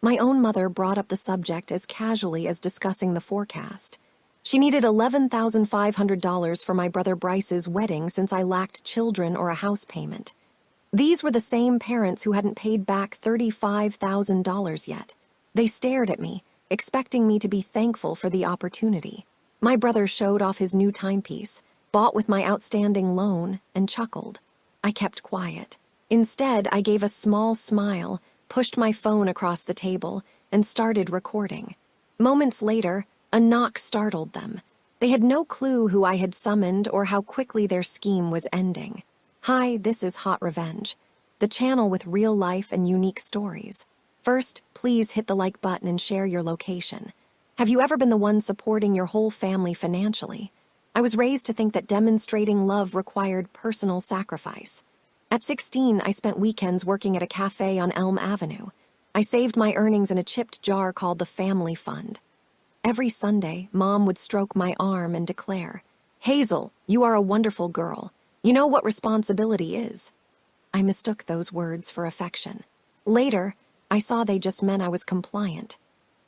My own mother brought up the subject as casually as discussing the forecast. She needed $11,500 for my brother Bryce's wedding since I lacked children or a house payment. These were the same parents who hadn't paid back $35,000 yet. They stared at me, expecting me to be thankful for the opportunity. My brother showed off his new timepiece, bought with my outstanding loan, and chuckled. I kept quiet. Instead, I gave a small smile, pushed my phone across the table, and started recording. Moments later, a knock startled them. They had no clue who I had summoned or how quickly their scheme was ending. Hi, this is Hot Revenge, the channel with real life and unique stories. First, please hit the like button and share your location. Have you ever been the one supporting your whole family financially? I was raised to think that demonstrating love required personal sacrifice. At 16, I spent weekends working at a cafe on Elm Avenue. I saved my earnings in a chipped jar called the Family Fund. Every Sunday, Mom would stroke my arm and declare, "Hazel, you are a wonderful girl. You know what responsibility is." I mistook those words for affection. Later, I saw they just meant I was compliant.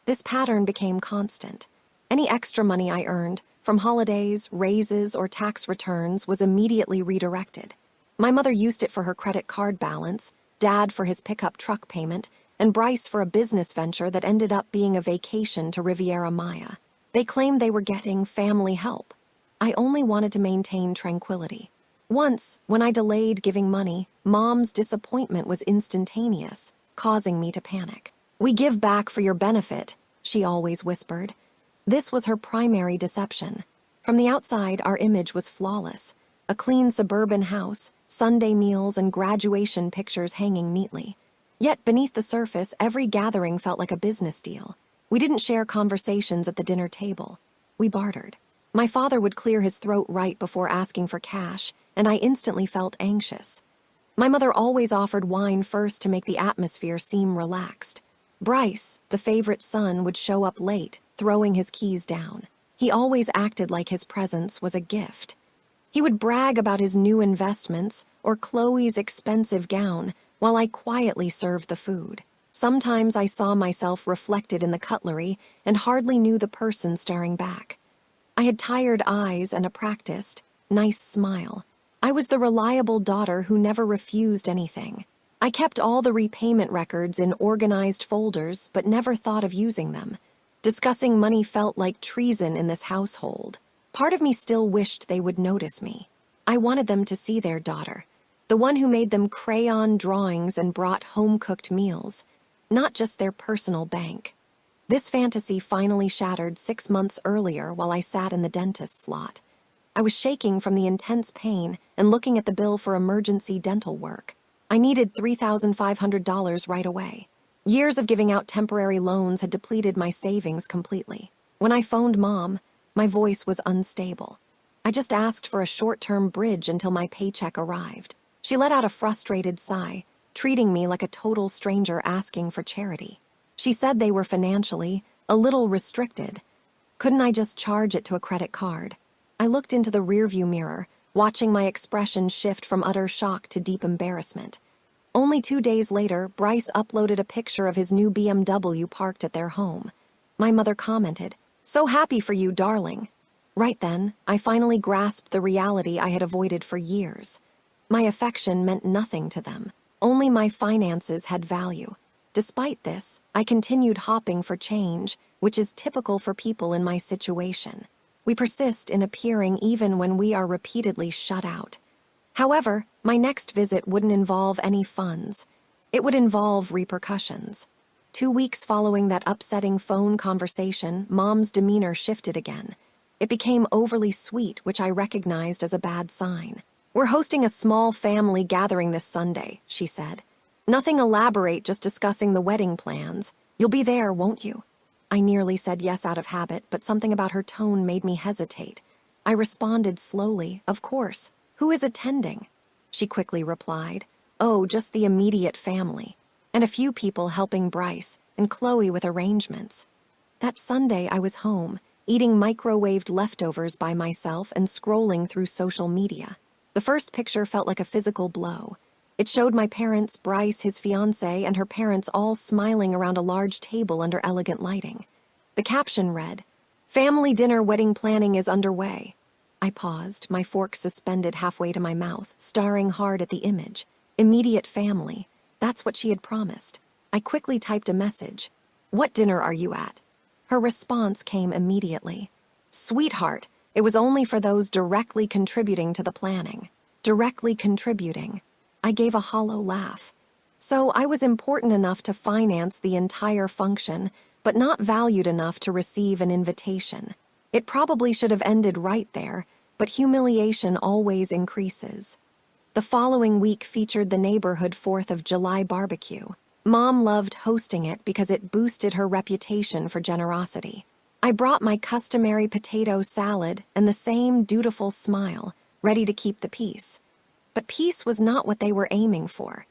This pattern became constant. Any extra money I earned, from holidays, raises, or tax returns, was immediately redirected. My mother used it for her credit card balance, Dad for his pickup truck payment, and Bryce for a business venture that ended up being a vacation to Riviera Maya. They claimed they were getting family help. I only wanted to maintain tranquility. Once, when I delayed giving money, Mom's disappointment was instantaneous, causing me to panic. "We give back for your benefit," she always whispered. This was her primary deception. From the outside, our image was flawless. A clean suburban house, Sunday meals, and graduation pictures hanging neatly. Yet beneath the surface, every gathering felt like a business deal. We didn't share conversations at the dinner table. We bartered. My father would clear his throat right before asking for cash, and I instantly felt anxious. My mother always offered wine first to make the atmosphere seem relaxed. Bryce, the favorite son, would show up late, throwing his keys down. He always acted like his presence was a gift. He would brag about his new investments or Chloe's expensive gown while I quietly served the food. Sometimes I saw myself reflected in the cutlery and hardly knew the person staring back. I had tired eyes and a practiced, nice smile. I was the reliable daughter who never refused anything. I kept all the repayment records in organized folders but never thought of using them. Discussing money felt like treason in this household. Part of me still wished they would notice me. I wanted them to see their daughter, the one who made them crayon drawings and brought home-cooked meals, not just their personal bank. This fantasy finally shattered 6 months earlier while I sat in the dentist's lot. I was shaking from the intense pain and looking at the bill for emergency dental work. I needed $3,500 right away. Years of giving out temporary loans had depleted my savings completely. When I phoned Mom, my voice was unstable. I just asked for a short-term bridge until my paycheck arrived. She let out a frustrated sigh, treating me like a total stranger asking for charity. She said they were financially a little restricted. Couldn't I just charge it to a credit card? I looked into the rearview mirror, watching my expression shift from utter shock to deep embarrassment. Only 2 days later, Bryce uploaded a picture of his new BMW parked at their home. My mother commented, "So happy for you, darling." Right then, I finally grasped the reality I had avoided for years. My affection meant nothing to them. Only my finances had value. Despite this, I continued hopping for change, which is typical for people in my situation. We persist in appearing even when we are repeatedly shut out. However, my next visit wouldn't involve any funds. It would involve repercussions. 2 weeks following that upsetting phone conversation, Mom's demeanor shifted again. It became overly sweet, which I recognized as a bad sign. "We're hosting a small family gathering this Sunday," she said. "Nothing elaborate, just discussing the wedding plans. You'll be there, won't you?" I nearly said yes out of habit, but something about her tone made me hesitate. I responded slowly, "Of course. Who is attending?" She quickly replied, "Oh, just the immediate family, and a few people helping Bryce and Chloe with arrangements." That Sunday I was home, eating microwaved leftovers by myself and scrolling through social media. The first picture felt like a physical blow. It showed my parents, Bryce, his fiancée, and her parents all smiling around a large table under elegant lighting. The caption read, "Family dinner wedding planning is underway." I paused, my fork suspended halfway to my mouth, staring hard at the image. Immediate family. That's what she had promised. I quickly typed a message. "What dinner are you at?" Her response came immediately. "Sweetheart, it was only for those directly contributing to the planning." Directly contributing. I gave a hollow laugh. So I was important enough to finance the entire function, but not valued enough to receive an invitation. It probably should have ended right there, but humiliation always increases. The following week featured the neighborhood 4th of July barbecue. Mom loved hosting it because it boosted her reputation for generosity. I brought my customary potato salad and the same dutiful smile, ready to keep the peace. But peace was not what they were aiming for.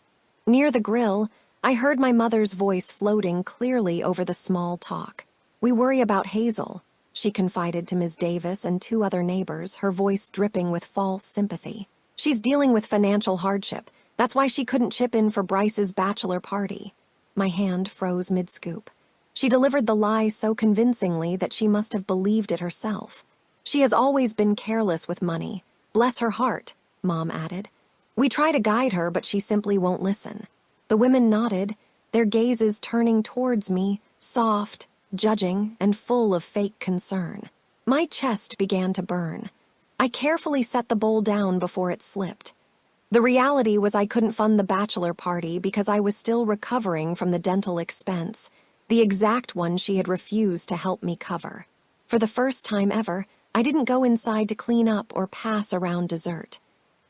Near the grill, I heard my mother's voice floating clearly over the small talk. "We worry about Hazel," she confided to Ms. Davis and 2 other neighbors, her voice dripping with false sympathy. "She's dealing with financial hardship. That's why she couldn't chip in for Bryce's bachelor party." My hand froze mid-scoop. She delivered the lie so convincingly that she must have believed it herself. "She has always been careless with money. Bless her heart," Mom added. "We try to guide her, but she simply won't listen." The women nodded, their gazes turning towards me, soft, judging, and full of fake concern. My chest began to burn. I carefully set the bowl down before it slipped. The reality was I couldn't fund the bachelor party because I was still recovering from the dental expense, the exact one she had refused to help me cover. For the first time ever, I didn't go inside to clean up or pass around dessert.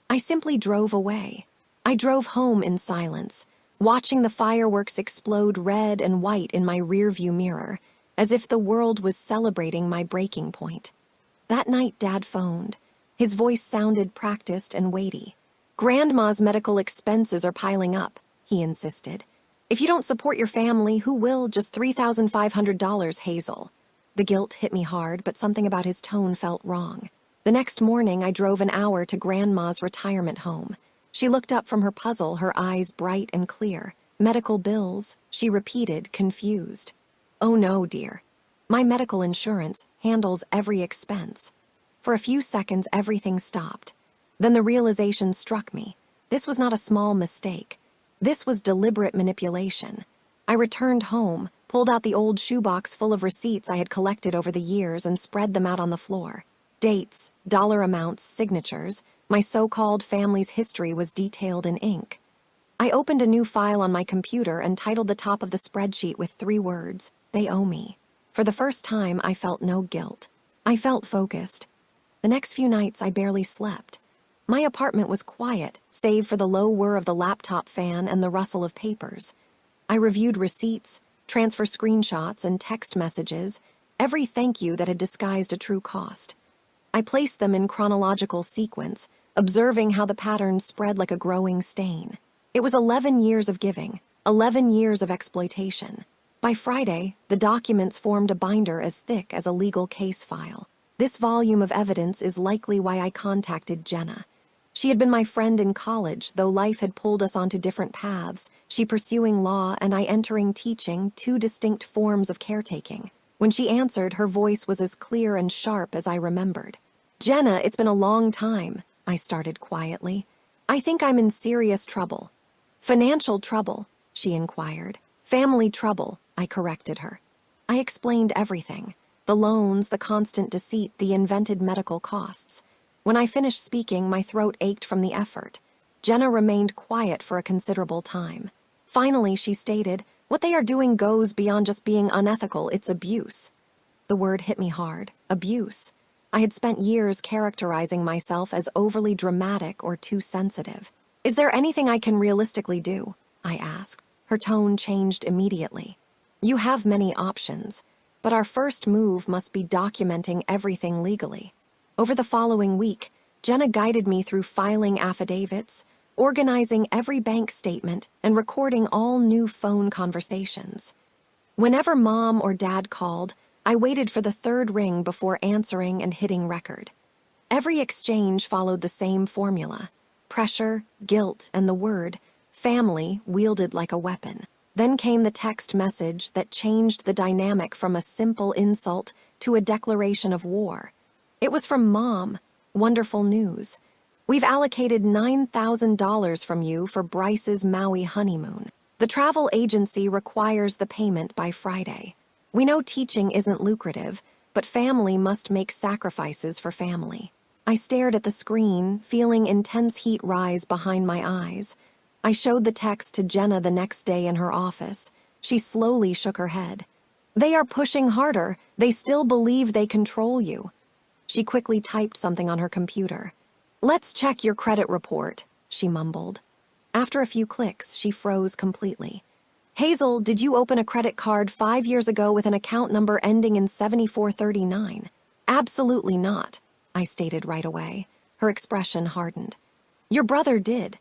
I simply drove away. I drove home in silence, watching the fireworks explode red and white in my rearview mirror, as if the world was celebrating my breaking point. That night, Dad phoned. His voice sounded practiced and weighty. "Grandma's medical expenses are piling up," he insisted. "If you don't support your family, who will? Just $3,500, Hazel." The guilt hit me hard, but something about his tone felt wrong. The next morning, I drove an hour to Grandma's retirement home. She looked up from her puzzle, her eyes bright and clear. "Medical bills," she repeated, confused. "Oh no, dear. My medical insurance handles every expense." For a few seconds, everything stopped. Then the realization struck me. This was not a small mistake. This was deliberate manipulation. I returned home, pulled out the old shoebox full of receipts I had collected over the years, and spread them out on the floor. Dates, dollar amounts, signatures, my so-called family's history was detailed in ink. I opened a new file on my computer and titled the top of the spreadsheet with 3 words, "They owe me." For the first time, I felt no guilt. I felt focused. The next few nights, I barely slept. My apartment was quiet, save for the low whir of the laptop fan and the rustle of papers. I reviewed receipts, transfer screenshots, and text messages, every thank you that had disguised a true cost. I placed them in chronological sequence, observing how the patterns spread like a growing stain. It was 11 years of giving, 11 years of exploitation. By Friday, the documents formed a binder as thick as a legal case file. This volume of evidence is likely why I contacted Jenna. She had been my friend in college, though life had pulled us onto different paths, she pursuing law and I entering teaching, 2 distinct forms of caretaking. When she answered, her voice was as clear and sharp as I remembered. "Jenna, it's been a long time," I started quietly. "I think I'm in serious trouble." "Financial trouble?" she inquired. "Family trouble," I corrected her. I explained everything. The loans, the constant deceit, the invented medical costs. When I finished speaking, my throat ached from the effort. Jenna remained quiet for a considerable time. Finally, she stated, "What they are doing goes beyond just being unethical, it's abuse." The word hit me hard. Abuse. I had spent years characterizing myself as overly dramatic or too sensitive. "Is there anything I can realistically do?" I asked. Her tone changed immediately. "You have many options, but our first move must be documenting everything legally." Over the following week, Jenna guided me through filing affidavits, organizing every bank statement, and recording all new phone conversations. Whenever Mom or Dad called, I waited for the 3rd ring before answering and hitting record. Every exchange followed the same formula. Pressure, guilt, and the word family wielded like a weapon. Then came the text message that changed the dynamic from a simple insult to a declaration of war. It was from Mom. Wonderful news. We've allocated $9,000 from you for Bryce's Maui honeymoon. The travel agency requires the payment by Friday. We know teaching isn't lucrative, but family must make sacrifices for family. I stared at the screen, feeling intense heat rise behind my eyes. I showed the text to Jenna the next day in her office. She slowly shook her head. They are pushing harder. They still believe they control you. She quickly typed something on her computer. Let's check your credit report, she mumbled. After a few clicks, she froze completely. Hazel, did you open a credit card 5 years ago with an account number ending in 7439? Absolutely not, I stated right away. Her expression hardened. Your brother did.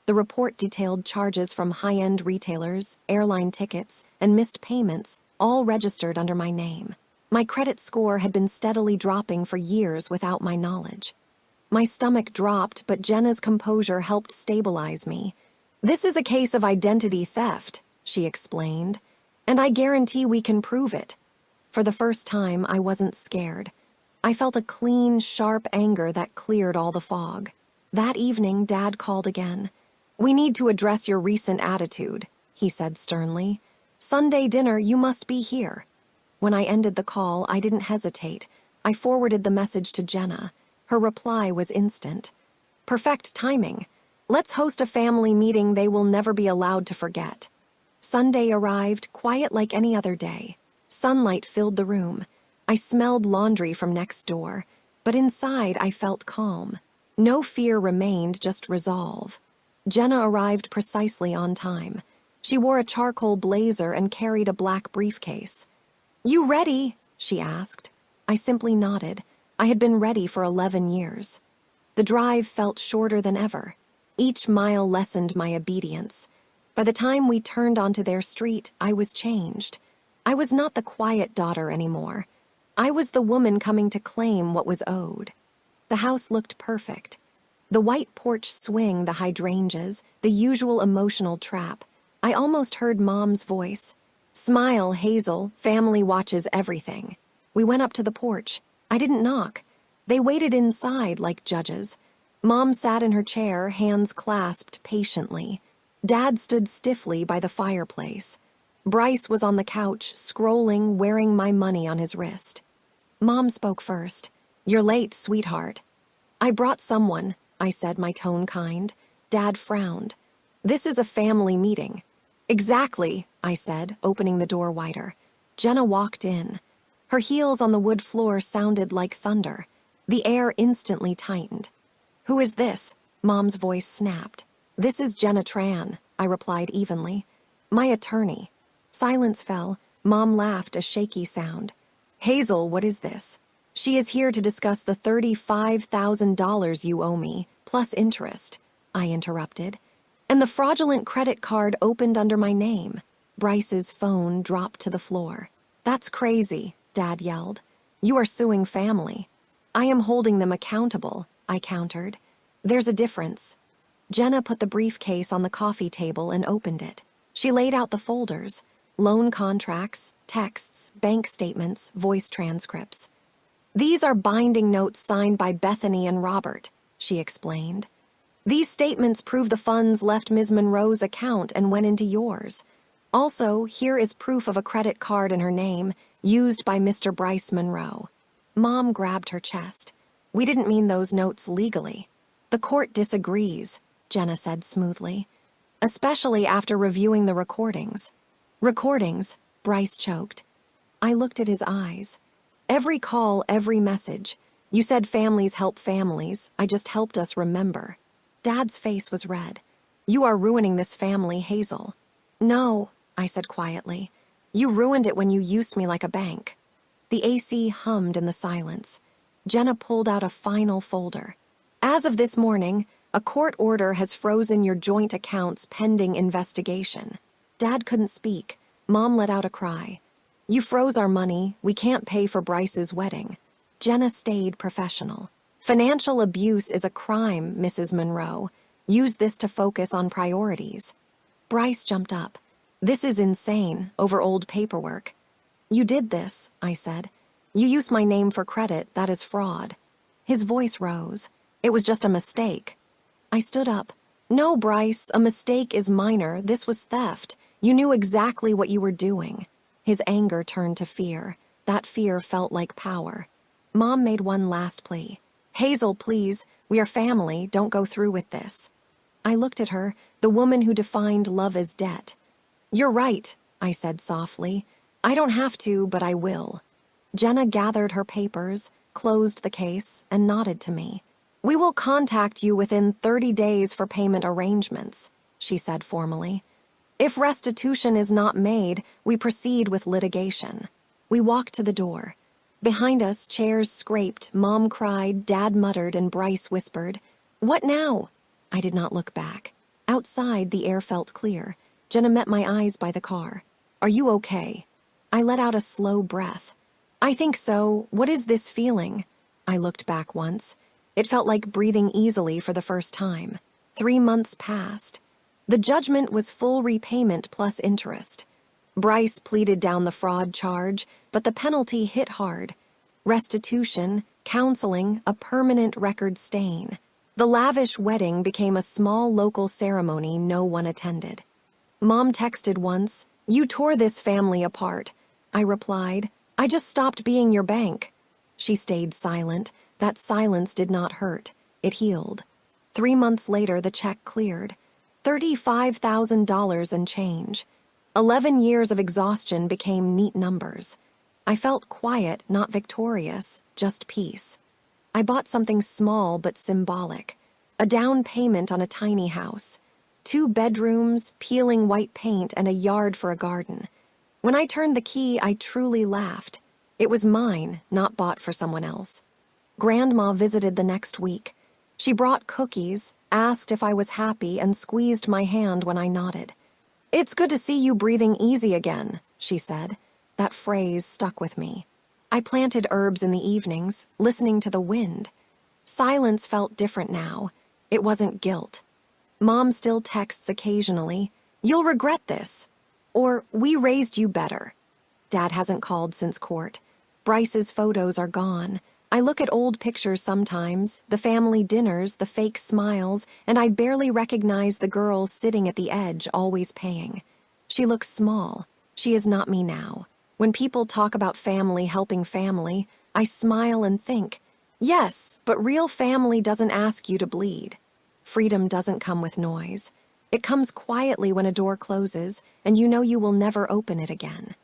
The report detailed charges from high-end retailers, airline tickets, and missed payments, all registered under my name. My credit score had been steadily dropping for years without my knowledge. My stomach dropped, but Jenna's composure helped stabilize me. This is a case of identity theft, she explained, and I guarantee we can prove it. For the first time, I wasn't scared. I felt a clean, sharp anger that cleared all the fog. That evening, Dad called again. We need to address your recent attitude, he said sternly. Sunday dinner, you must be here. When I ended the call, I didn't hesitate. I forwarded the message to Jenna. Her reply was instant. Perfect timing. Let's host a family meeting they will never be allowed to forget. Sunday arrived, quiet like any other day. Sunlight filled the room. I smelled laundry from next door, but inside I felt calm. No fear remained, just resolve. Jenna arrived precisely on time. She wore a charcoal blazer and carried a black briefcase. You ready? She asked. I simply nodded. I had been ready for 11 years. The drive felt shorter than ever. Each mile lessened my obedience. By the time we turned onto their street, I was changed. I was not the quiet daughter anymore. I was the woman coming to claim what was owed. The house looked perfect. The white porch swing, the hydrangeas, the usual emotional trap. I almost heard Mom's voice. Smile, Hazel, family watches everything. We went up to the porch. I didn't knock. They waited inside like judges. Mom sat in her chair, hands clasped patiently. Dad stood stiffly by the fireplace. Bryce was on the couch, scrolling, wearing my money on his wrist. Mom spoke first. You're late, sweetheart. I brought someone, I said, my tone kind. Dad frowned. This is a family meeting. Exactly, I said, opening the door wider. Jenna walked in. Her heels on the wood floor sounded like thunder. The air instantly tightened. Who is this? Mom's voice snapped. This is Jenna Tran, I replied evenly. My attorney. Silence fell. Mom laughed, a shaky sound. Hazel, what is this? She is here to discuss the $35,000 you owe me, plus interest, I interrupted. And the fraudulent credit card opened under my name. Bryce's phone dropped to the floor. That's crazy, Dad yelled. You are suing family. I am holding them accountable, I countered. There's a difference. Jenna put the briefcase on the coffee table and opened it. She laid out the folders. Loan contracts, texts, bank statements, voice transcripts. These are binding notes signed by Bethany and Robert, she explained. These statements prove the funds left Ms. Monroe's account and went into yours. Also, here is proof of a credit card in her name, used by Mr. Bryce Monroe. Mom grabbed her chest. We didn't mean those notes legally. The court disagrees, Jenna said smoothly. Especially after reviewing the recordings. Recordings, Bryce choked. I looked at his eyes. Every call, every message. You said families help families. I just helped us remember. Dad's face was red. You are ruining this family, Hazel. No, I said quietly. You ruined it when you used me like a bank. The AC hummed in the silence. Jenna pulled out a final folder. As of this morning, a court order has frozen your joint accounts pending investigation. Dad couldn't speak. Mom let out a cry. You froze our money. We can't pay for Bryce's wedding. Jenna stayed professional. Financial abuse is a crime, Mrs. Monroe. Use this to focus on priorities. Bryce jumped up. This is insane, over old paperwork. You did this, I said. You used my name for credit, that is fraud. His voice rose. It was just a mistake. I stood up. No, Bryce, a mistake is minor. This was theft. You knew exactly what you were doing. His anger turned to fear. That fear felt like power. Mom made one last plea. Hazel, please, we are family, don't go through with this. I looked at her, the woman who defined love as debt. You're right, I said softly. I don't have to, but I will. Jenna gathered her papers, closed the case, and nodded to me. We will contact you within 30 days for payment arrangements, she said formally. If restitution is not made, we proceed with litigation. We walked to the door. Behind us, chairs scraped, Mom cried, Dad muttered, and Bryce whispered, What now? I did not look back. Outside, the air felt clear. Jenna met my eyes by the car. Are you okay? I let out a slow breath. I think so. What is this feeling? I looked back once. It felt like breathing easily for the first time. 3 months passed. The judgment was full repayment plus interest. Bryce pleaded down the fraud charge, but the penalty hit hard. Restitution, counseling, a permanent record stain. The lavish wedding became a small local ceremony no one attended. Mom texted once, You tore this family apart. I replied, I just stopped being your bank. She stayed silent. That silence did not hurt. It healed. 3 months later, the check cleared. $35,000 and change. 11 years of exhaustion became neat numbers. I felt quiet, not victorious, just peace. I bought something small but symbolic. A down payment on a tiny house. 2 bedrooms, peeling white paint, and a yard for a garden. When I turned the key, I truly laughed. It was mine, not bought for someone else. Grandma visited the next week. She brought cookies, asked if I was happy, and squeezed my hand when I nodded. It's good to see you breathing easy again, she said. That phrase stuck with me. I planted herbs in the evenings, listening to the wind. Silence felt different now. It wasn't guilt. Mom still texts occasionally, You'll regret this. Or, we raised you better. Dad hasn't called since court. Bryce's photos are gone. I look at old pictures sometimes, the family dinners, the fake smiles, and I barely recognize the girl sitting at the edge, always paying. She looks small. She is not me now. When people talk about family helping family, I smile and think, yes, but real family doesn't ask you to bleed. Freedom doesn't come with noise. It comes quietly when a door closes, and you know you will never open it again.